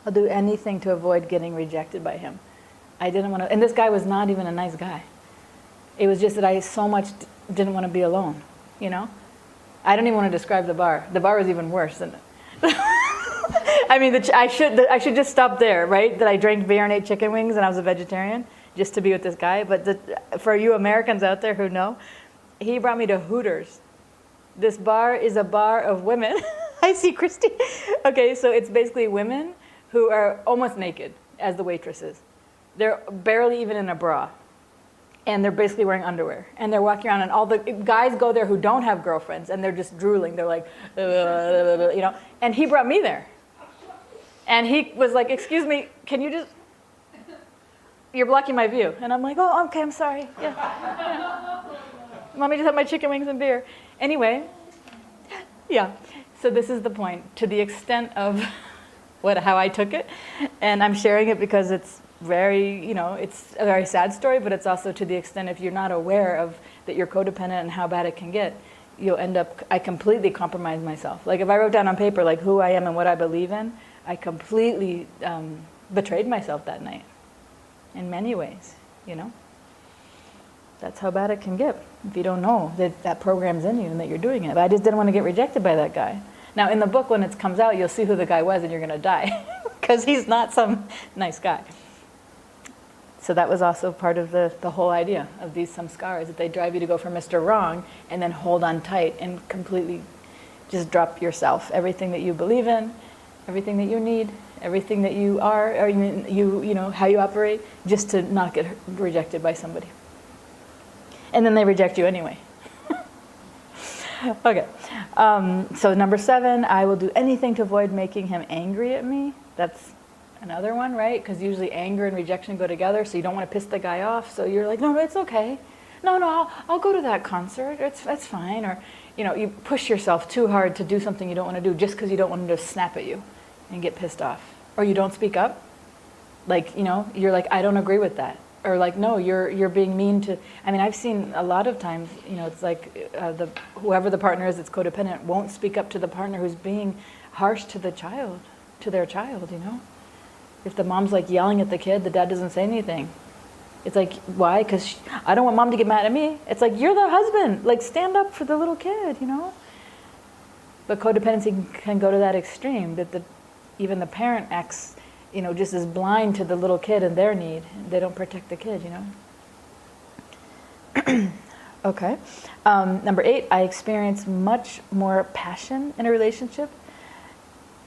I'll do anything to avoid getting rejected by him. I didn't want to, and this guy was not even a nice guy. It was just that I so much didn't want to be alone, you know? I don't even want to describe the bar. The bar was even worse than I mean, I should just stop there, right? That I drank beer and ate chicken wings and I was a vegetarian just to be with this guy. But for you Americans out there who know, he brought me to Hooters. This bar is a bar of women. I see Christy. Okay, so it's basically women who are almost naked as the waitresses. They're barely even in a bra. And they're basically wearing underwear. And they're walking around, and all the guys go there who don't have girlfriends, and they're just drooling. They're like, you know. And he brought me there. And he was like, excuse me, can you just, you're blocking my view. And I'm like, oh, okay, I'm sorry. Yeah. Let me just have my chicken wings and beer. Anyway, yeah. So this is the point, to the extent of how I took it. And I'm sharing it because it's very, you know, it's a very sad story, but it's also to the extent if you're not aware of that you're codependent and how bad it can get, you'll end up, I completely compromise myself. Like if I wrote down on paper like who I am and what I believe in, I completely betrayed myself that night in many ways, you know. That's how bad it can get if you don't know that that program's in you and that you're doing it. But I just didn't want to get rejected by that guy. Now in the book when it comes out, you'll see who the guy was and you're going to die because he's not some nice guy. So that was also part of the whole idea of these samskaras, that they drive you to go for Mr. Wrong and then hold on tight and completely just drop yourself, everything that you believe in, everything that you need, everything that you are, or you know, how you operate, just to not get rejected by somebody. And then they reject you anyway. Okay, so number 7, I will do anything to avoid making him angry at me. That's another one, right? Because usually anger and rejection go together, so you don't want to piss the guy off. So you're like, no, it's okay. No, I'll go to that concert. It's fine. Or, you know, you push yourself too hard to do something you don't want to do just because you don't want him to snap at you and get pissed off. Or you don't speak up. Like, you know, you're like, I don't agree with that. Or like, no, you're being mean to. I mean, I've seen a lot of times, you know, it's like whoever the partner is that's codependent won't speak up to the partner who's being harsh to the child, to their child, you know. If the mom's like yelling at the kid, the dad doesn't say anything. It's like, why? Because I don't want mom to get mad at me. It's like, you're the husband. Like, stand up for the little kid, you know? But codependency can go to that extreme, that even the parent acts, you know, just as blind to the little kid and their need. They don't protect the kid, you know? Okay. Number 8, I experience much more passion in a relationship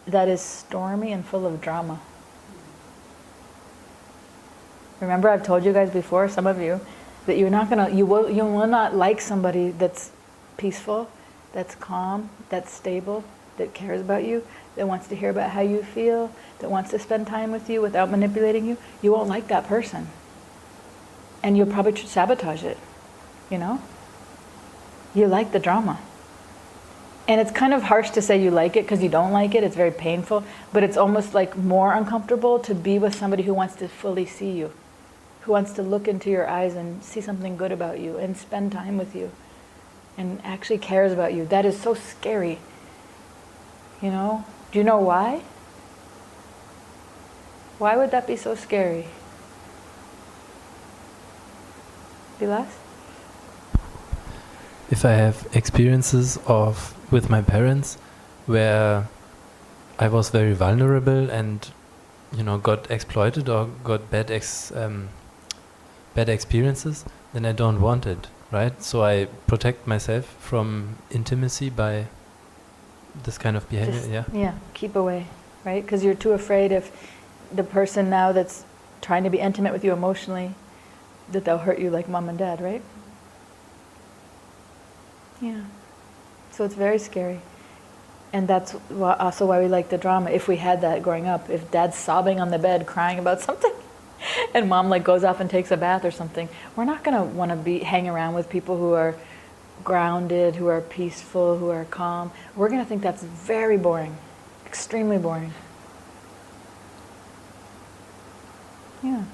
that is stormy and full of drama. Remember, I've told you guys before, some of you, that you're not gonna, you will not like somebody that's peaceful, that's calm, that's stable, that cares about you, that wants to hear about how you feel, that wants to spend time with you without manipulating you. You won't like that person, and you'll probably sabotage it. You know, you like the drama, and it's kind of harsh to say you like it because you don't like it. It's very painful, but it's almost like more uncomfortable to be with somebody who wants to fully see you, who wants to look into your eyes and see something good about you and spend time with you and actually cares about you. That is so scary. You know? Do you know why? Why would that be so scary? Vilas? if I have experiences with my parents where I was very vulnerable and got exploited or got bad experiences, then I don't want it, right? So I protect myself from intimacy by this kind of behavior. Yeah, keep away, right? Because you're too afraid if the person now that's trying to be intimate with you emotionally, that they'll hurt you like mom and dad, right? Yeah. So it's very scary. And that's also why we like the drama. If we had that growing up, if dad's sobbing on the bed crying about something and mom goes off and takes a bath or something, we're not going to want to hang around with people who are grounded, who are peaceful, who are calm. We're going to think that's very boring, extremely boring. Yeah.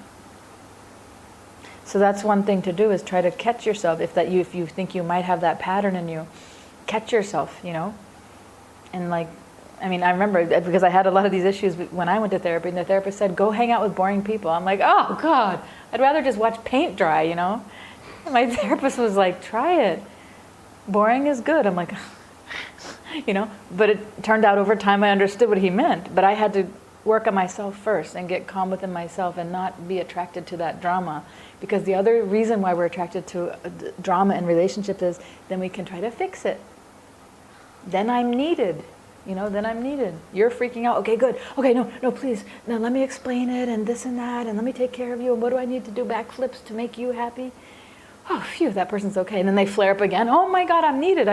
So that's one thing to do, is try to catch yourself. If you think you might have that pattern in you, catch yourself, And I remember, because I had a lot of these issues when I went to therapy, and the therapist said, go hang out with boring people. I'm like, oh God, I'd rather just watch paint dry, And my therapist was like, try it. Boring is good. I'm like, but it turned out over time I understood what he meant. But I had to work on myself first and get calm within myself and not be attracted to that drama. Because the other reason why we're attracted to drama in relationships is then we can try to fix it. Then I'm needed. Then I'm needed. You're freaking out. Okay, good. Okay, no, please. Now let me explain it and this and that, and let me take care of you, and what do I need to do, backflips to make you happy? Oh, phew, that person's okay. And then they flare up again. Oh my God, I'm needed.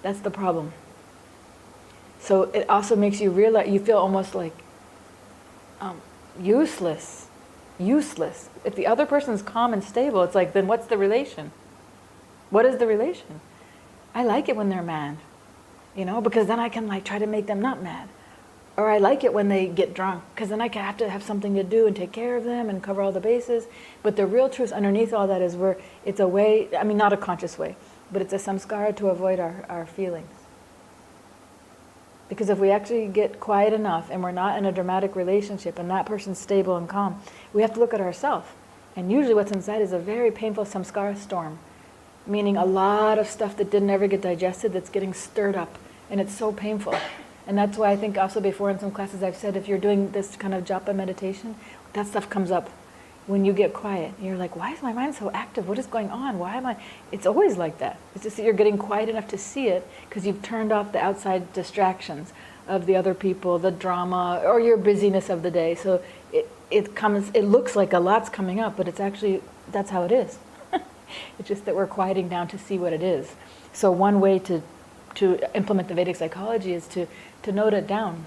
That's the problem. So it also makes you realize, you feel almost like useless. If the other person's calm and stable, it's like, then what's the relation? What is the relation? I like it when they're mad, because then I can try to make them not mad. Or I like it when they get drunk, because then I have to have something to do and take care of them and cover all the bases. But the real truth underneath all that is it's a way, not a conscious way, but it's a samskara to avoid our feelings. Because if we actually get quiet enough and we're not in a dramatic relationship and that person's stable and calm, we have to look at ourselves. And usually what's inside is a very painful samskara storm, meaning a lot of stuff that didn't ever get digested that's getting stirred up, and it's so painful. And that's why I think also before in some classes I've said, if you're doing this kind of japa meditation, that stuff comes up when you get quiet. You're like, why is my mind so active? What is going on? Why am I? It's always like that. It's just that you're getting quiet enough to see it because you've turned off the outside distractions of the other people, the drama, or your busyness of the day. So it looks like a lot's coming up, but it's actually, that's how it is. It's just that we're quieting down to see what it is. So one way to implement the Vedic psychology is to note it down.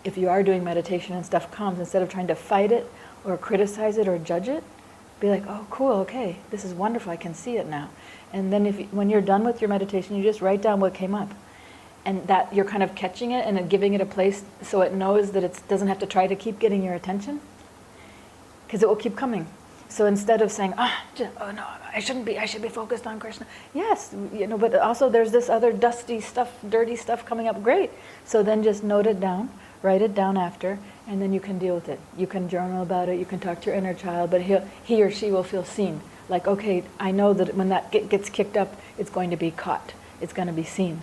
If you are doing meditation and stuff comes, instead of trying to fight it or criticize it or judge it, be like, oh cool, okay, this is wonderful, I can see it now. And then when you're done with your meditation, you just write down what came up. And that you're kind of catching it and giving it a place so it knows that it doesn't have to try to keep getting your attention, because it will keep coming. So instead of saying, oh no, I should be focused on Krishna. Yes, but also there's this other dusty stuff, dirty stuff coming up. Great. So then just note it down, write it down after, and then you can deal with it. You can journal about it, you can talk to your inner child, but he or she will feel seen. Like, okay, I know that when that gets kicked up, it's going to be caught. It's going to be seen.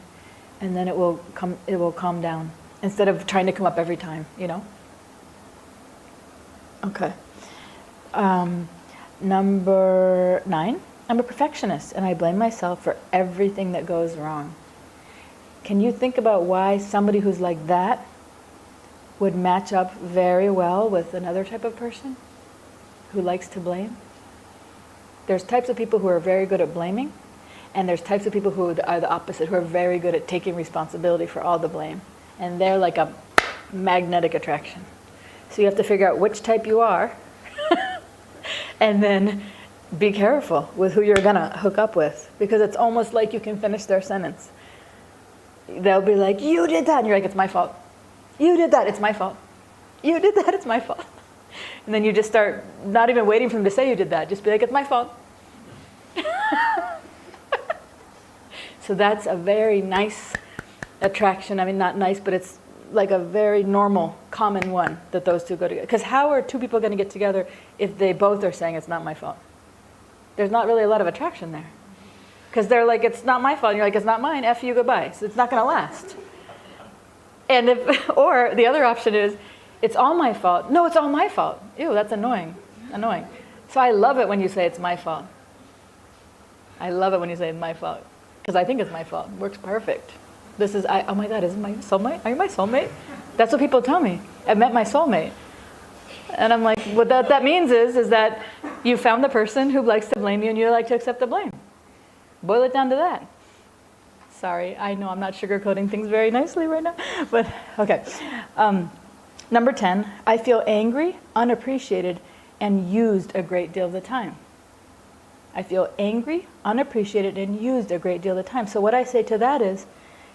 And then it will calm down, instead of trying to come up every time, Okay. Number 9, I'm a perfectionist and I blame myself for everything that goes wrong. Can you think about why somebody who's like that would match up very well with another type of person who likes to blame? There's types of people who are very good at blaming, and there's types of people who are the opposite, who are very good at taking responsibility for all the blame. And they're like a magnetic attraction. So you have to figure out which type you are, and then be careful with who you're gonna hook up with, because it's almost like you can finish their sentence. They'll be like, you did that, and you're like, it's my fault. You did that, it's my fault. You did that, it's my fault. And then you just start not even waiting for them to say you did that, just be like, it's my fault. So that's a very nice attraction. I mean, not nice, but it's like a very normal, common one that those two go together. Because how are two people going to get together if they both are saying it's not my fault? There's not really a lot of attraction there. Because they're like, it's not my fault. And you're like, it's not mine. F you, goodbye. So it's not going to last. And if, or the other option is, it's all my fault. No, it's all my fault. Ew, that's annoying. Annoying. So I love it when you say it's my fault. I love it when you say it's my fault. Because I think it's my fault. It works perfect. This is, oh my God, is it my soulmate? Are you my soulmate? That's what people tell me. I met my soulmate. And I'm like, what that means is that you found the person who likes to blame you and you like to accept the blame. Boil it down to that. Sorry, I know I'm not sugarcoating things very nicely right now, but okay. Number 10, I feel angry, unappreciated, and used a great deal of the time. I feel angry, unappreciated, and used a great deal of the time. So what I say to that is,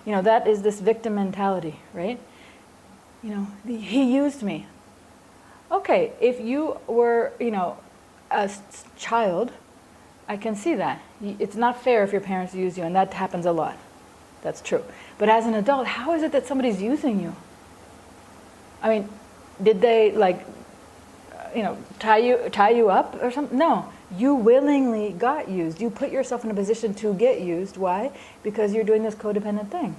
that is this victim mentality, right? He used me. Okay, if you were, a child, I can see that. It's not fair if your parents use you, and that happens a lot. That's true. But as an adult, how is it that somebody's using you? I mean, did they tie you up or something? No, you willingly got used. You put yourself in a position to get used. Why? Because you're doing this codependent thing,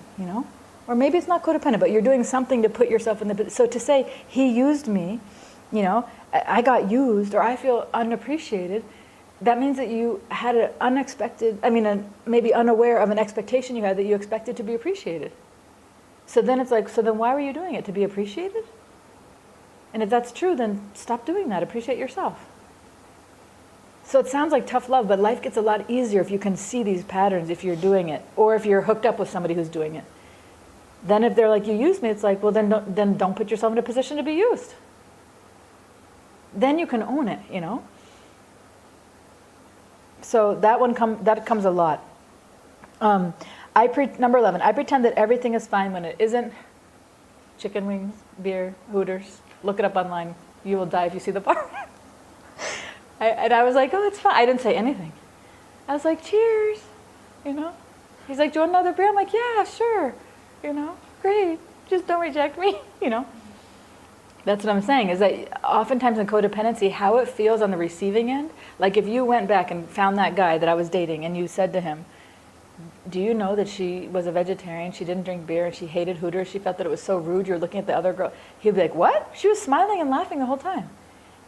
Or maybe it's not codependent, but you're doing something to put yourself in the. So to say he used me, I got used, or I feel unappreciated. That means that you had an unexpected, maybe unaware of an expectation you had that you expected to be appreciated. So then it's like, so then why were you doing it? To be appreciated? And if that's true, then stop doing that. Appreciate yourself. So it sounds like tough love, but life gets a lot easier if you can see these patterns if you're doing it, or if you're hooked up with somebody who's doing it. Then if they're like, you used me, it's like, well, then don't put yourself in a position to be used. Then you can own it, So that comes a lot. Number 11, I pretend that everything is fine when it isn't. Chicken wings, beer, Hooters. Look it up online. You will die if you see the bar. And I was like, oh, it's fine. I didn't say anything. I was like, cheers. He's like, do you want another beer? I'm like, yeah, sure. Great. Just don't reject me. That's what I'm saying, is that oftentimes in codependency, how it feels on the receiving end, like if you went back and found that guy that I was dating and you said to him, do you know that she was a vegetarian, she didn't drink beer, and she hated Hooters, she felt that it was so rude, you were looking at the other girl. He'd be like, what? She was smiling and laughing the whole time.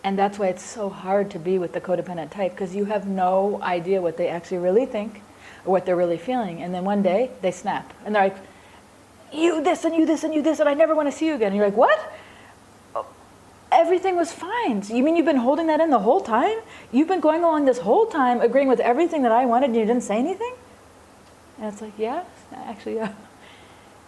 And that's why it's so hard to be with the codependent type, because you have no idea what they actually really think or what they're really feeling. And then one day, they snap. And they're like, you this and you this and you this, and I never want to see you again. And you're like, what? Everything was fine. So you mean you've been holding that in the whole time? You've been going along this whole time agreeing with everything that I wanted and you didn't say anything? And it's like, yeah, actually, yeah.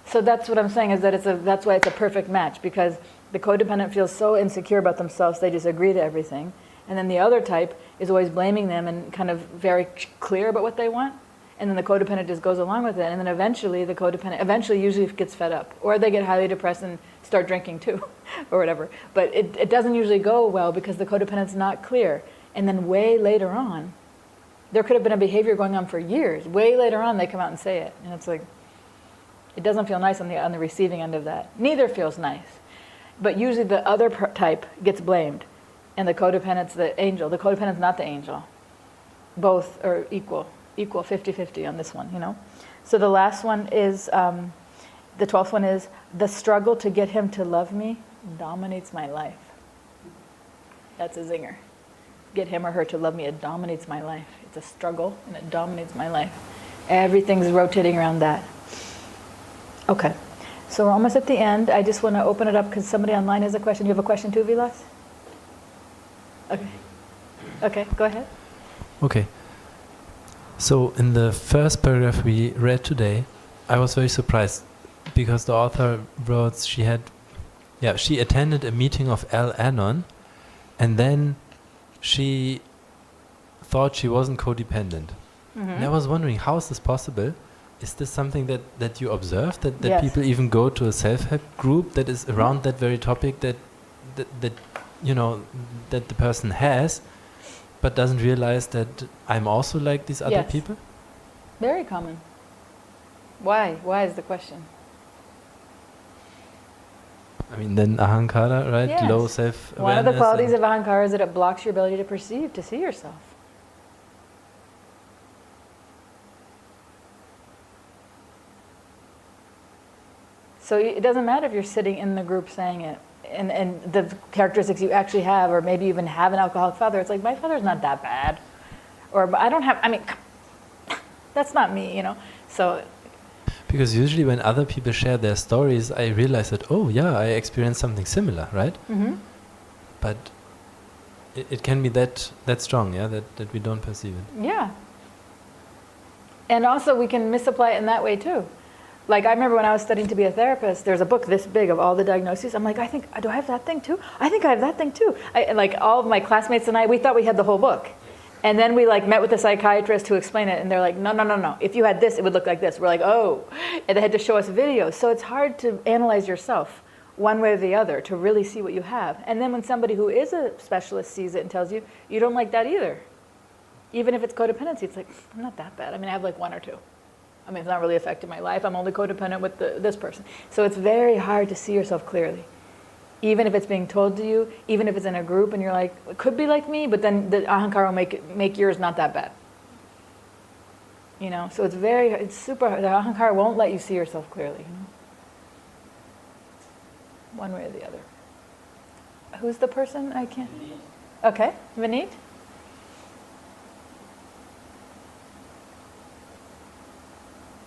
So that's what I'm saying, is that that's why it's a perfect match, because the codependent feels so insecure about themselves, they just agree to everything. And then the other type is always blaming them and kind of very clear about what they want. And then the codependent just goes along with it. And then eventually the codependent usually gets fed up, or they get highly depressed and start drinking too, or whatever. But it doesn't usually go well because the codependent's not clear. And then way later on, there could have been a behavior going on for years. Way later on, they come out and say it. And it's like, it doesn't feel nice on the receiving end of that. Neither feels nice. But usually the other type gets blamed. And the codependent's the angel. The codependent's not the angel. Both are equal 50-50 on this one, So the last one is, the 12th one is, the struggle to get him to love me dominates my life. That's a zinger. Get him or her to love me, it dominates my life. It's a struggle and it dominates my life. Everything's rotating around that. Okay, so we're almost at the end. I just want to open it up because somebody online has a question. You have a question too, Vilas? Okay, go ahead. Okay. So in the first paragraph we read today, I was very surprised because the author wrote she attended a meeting of Al-Anon, and then she thought she wasn't codependent. Mm-hmm. And I was wondering, how is this possible? Is this something that you observe, that yes. People even go to a self-help group that is around that very topic that the person has, but doesn't realize that I'm also like these other yes. people? Very common. Why? Why is the question? I mean, then ahankara, right? Yes. Low self-awareness. One of the qualities of ahankara is that it blocks your ability to perceive, to see yourself. So it doesn't matter if you're sitting in the group saying it, and the characteristics you actually have, or maybe you even have an alcoholic father. It's like, my father's not that bad. Or I don't have, I mean, that's not me, you know? So. Because usually when other people share their stories, I realize that, oh yeah, I experienced something similar, right? Mm-hmm. But it can be that strong, yeah, that we don't perceive it. Yeah. And also we can misapply it in that way too. Like, I remember when I was studying to be a therapist, there's a book this big of all the diagnoses. I'm like, do I have that thing too? I think I have that thing too. Like, all of my classmates and I, we thought we had the whole book. And then we like met with a psychiatrist to explain it, and they're like, no. If you had this, it would look like this. We're like, oh. And they had to show us videos. So it's hard to analyze yourself one way or the other to really see what you have. And then when somebody who is a specialist sees it and tells you, you don't like that either. Even if it's codependency, it's like, I'm not that bad. I mean, I have like one or two. I mean, it's not really affecting my life. I'm only codependent with this person. So it's very hard to see yourself clearly. Even if it's being told to you, even if it's in a group and you're like, it could be like me, but then the ahankara will make yours not that bad. You know, so it's super hard. The ahankara won't let you see yourself clearly, you know? One way or the other. Who's the person? I can't. Okay, Vineet?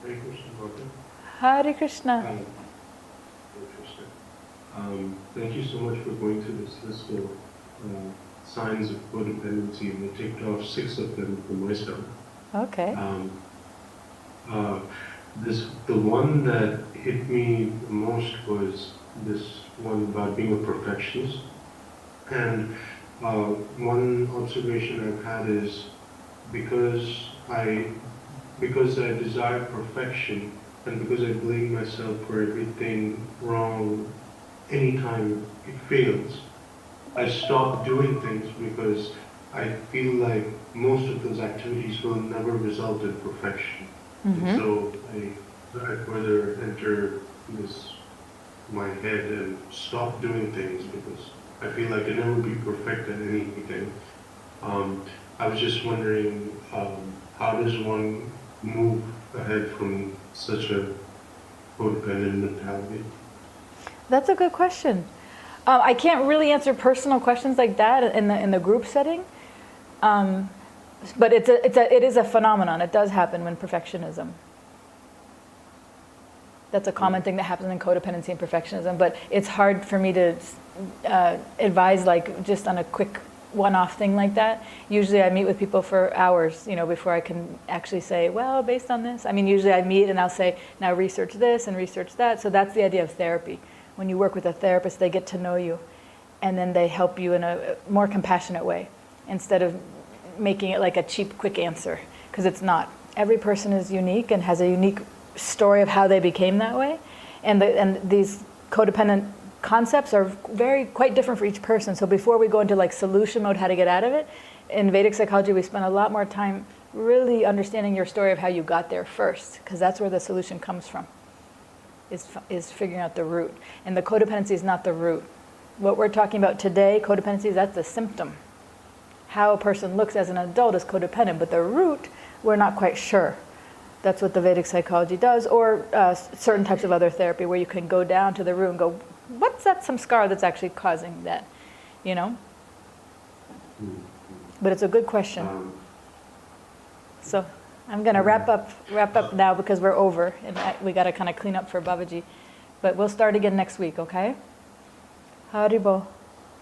Hare Krishna, Bhakti. Hare Krishna. Hare Krishna. Thank you so much for going through this list of signs of codependency, and I ticked off 6 of them for myself. Okay. The one that hit me the most was this one about being a perfectionist. And one observation I've had is because I desire perfection, and because I blame myself for everything wrong anytime it fails, I stop doing things because I feel like most of those activities will never result in perfection. Mm-hmm. And so I further enter my head and stop doing things because I feel like I never be perfect at anything. I was just wondering, how does one move ahead from such a codependent mentality? That's a good question. I can't really answer personal questions like that in the group setting, but it is a phenomenon. It does happen when perfectionism. That's a common thing that happens in codependency and perfectionism, but it's hard for me to advise like just on a quick one-off thing like that. Usually I meet with people for hours, you know, before I can actually say, well, based on this. I mean, usually I meet and I'll say, now research this and research that. So that's the idea of therapy. When you work with a therapist, they get to know you, and then they help you in a more compassionate way instead of making it like a cheap, quick answer, because it's not. Every person is unique and has a unique story of how they became that way, and these codependent concepts are quite different for each person. So before we go into like solution mode, how to get out of it, in Vedic psychology we spend a lot more time really understanding your story of how you got there first, because that's where the solution comes from, is figuring out the root. And the codependency is not the root. What we're talking about today, codependency, that's the symptom. How a person looks as an adult is codependent, but the root, we're not quite sure. That's what the Vedic psychology does, or certain types of other therapy where you can go down to the root and go, what's that samskara that's actually causing that, you know? But it's a good question. So I'm going to wrap up now because we're over, and we got to kind of clean up for Babaji. But we'll start again next week, okay? Haribo.